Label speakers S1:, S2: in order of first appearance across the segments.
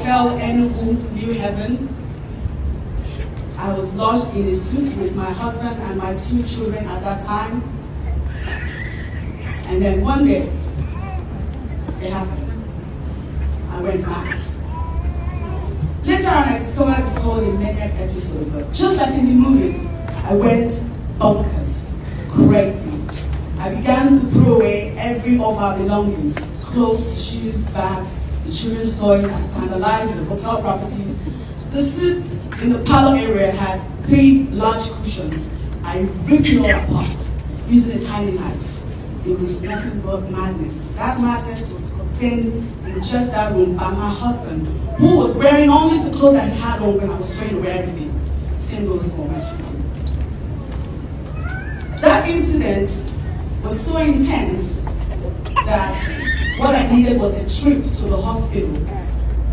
S1: Hotel Enugu, New Haven. I was lodged in a suite with my husband and my 2 children at that time. And then one day, it happened. I went back. Later on, I discovered this whole immediate episode, but just like in the movies, I went bonkers, crazy. I began to throw away every of our belongings, clothes, shoes, bags, the children's toys, and vandalized the hotel properties. The suite in the parlor area had 3 large cushions. I ripped it all apart using a tiny knife. It was nothing but madness. That madness was contained in just that room by my husband, who was wearing only the clothes that he had on when I was throwing away everything. Same goes for my children. That incident was so intense that what I needed was a trip to the hospital.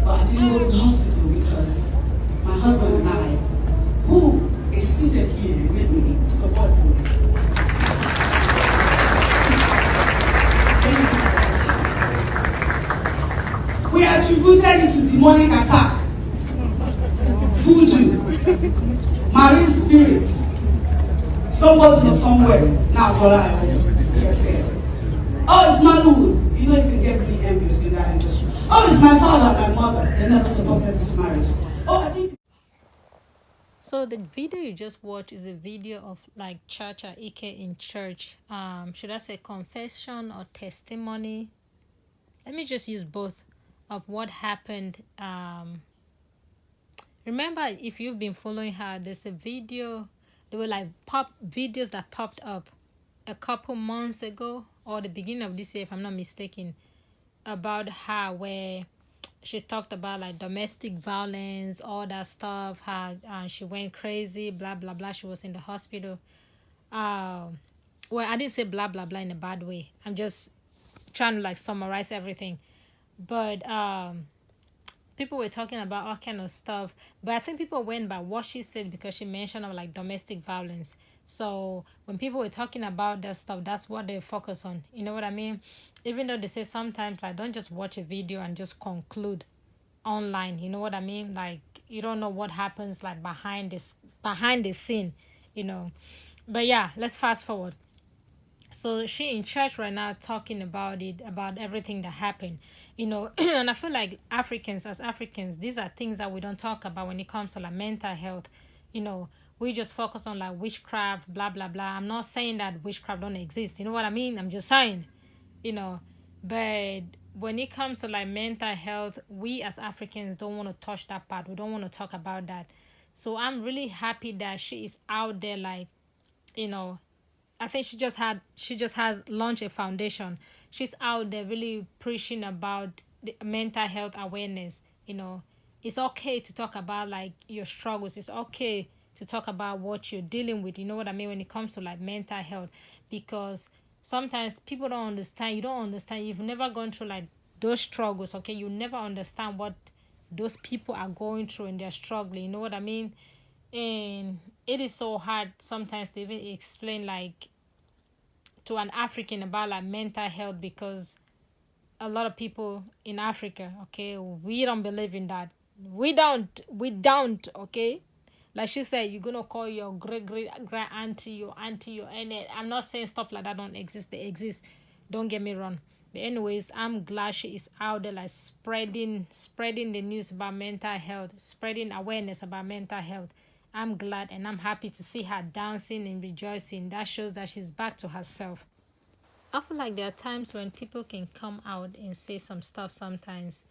S1: But I didn't go to the hospital because my husband and I, who is seated here with me, support me. We attributed it to demonic attack, voodoo, marine spirits, somebody or somewhere. Now, oh, it's Nollywood. You know, you can get really envious in that industry. Oh, it's my father and my mother. They never supported this marriage. Oh, I think.
S2: So the video you just watched is a video of like Chacha Ike in church. Should I say confession or testimony? Let me just use both of what happened. Remember, if you've been following her, there's a video. There were like videos that popped up a couple months ago or the beginning of this year, if I'm not mistaken, about her where she talked about like domestic violence, all that stuff. How she went crazy, blah blah blah. She was in the hospital. Well, I didn't say blah blah blah in a bad way. I'm just trying to like summarize everything. But people were talking about all kind of stuff, but I think people went by what she said because she mentioned of like domestic violence. So when people were talking about that stuff, that's what they focus on. You know what I mean? Even though they say sometimes like don't just watch a video and just conclude online. You know what I mean? Like you don't know what happens like behind the scene. You know. But yeah, let's fast forward. So she in church right now talking about it, about everything that happened, you know. And I feel like as africans, these are things that we don't talk about when it comes to like mental health. You know, we just focus on like witchcraft, blah blah blah. I'm not saying that witchcraft don't exist, you know what I mean? I'm just saying, you know. But when it comes to like mental health, we as africans don't want to touch that part. We don't want to talk about that. So I'm really happy that she is out there, like, you know, I think she just has launched a foundation. She's out there really preaching about the mental health awareness. You know, it's okay to talk about like your struggles. It's okay to talk about what you're dealing with. You know what I mean when it comes to like mental health, because sometimes people don't understand. You don't understand. You've never gone through like those struggles. Okay, you never understand what those people are going through and they're struggling. You know what I mean? And it is so hard sometimes to even explain like to an African about like mental health, because a lot of people in Africa, okay, we don't believe in that. We don't, okay. Like she said, you're gonna call your great grand auntie, your auntie, your aunt. I'm not saying stuff like that don't exist. They exist. Don't get me wrong. But anyways, I'm glad she is out there like spreading the news about mental health, spreading awareness about mental health. I'm glad and I'm happy to see her dancing and rejoicing. That shows that she's back to herself. I feel like there are times when people can come out and say some stuff sometimes,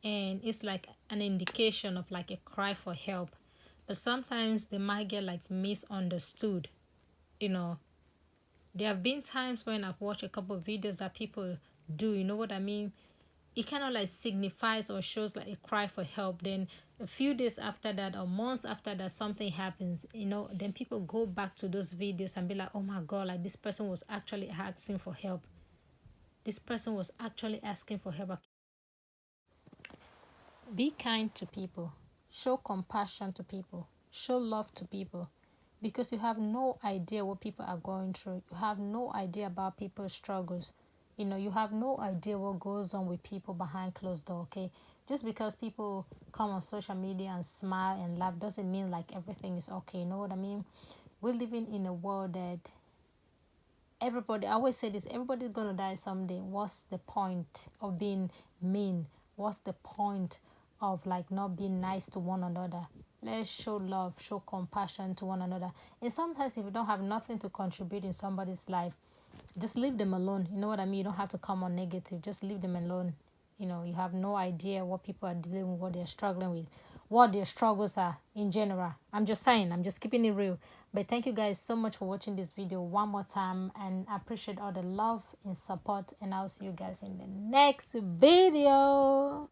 S2: and it's like an indication of like a cry for help. But sometimes they might get like misunderstood. You know, there have been times when I've watched a couple of videos that people do, you know what I mean? It kind of like signifies or shows like a cry for help. Then a few days after that or months after that, something happens, you know, then people go back to those videos and be like, oh my God, like this person was actually asking for help. This person was actually asking for help. Be kind to people. Show compassion to people. Show love to people. Because you have no idea what people are going through. You have no idea about people's struggles. You know, you have no idea what goes on with people behind closed door, okay? Just because people come on social media and smile and laugh doesn't mean like everything is okay. You know what I mean? We're living in a world that everybody, I always say this, everybody's gonna die someday. What's the point of being mean? What's the point of like not being nice to one another? Let's show love, show compassion to one another. And sometimes if you don't have nothing to contribute in somebody's life, just leave them alone. You know what I mean? You don't have to come on negative. Just leave them alone. You know, you have no idea what people are dealing with, what they're struggling with, what their struggles are in general. I'm just saying, I'm just keeping it real. But thank you guys so much for watching this video one more time, and I appreciate all the love and support, and I'll see you guys in the next video.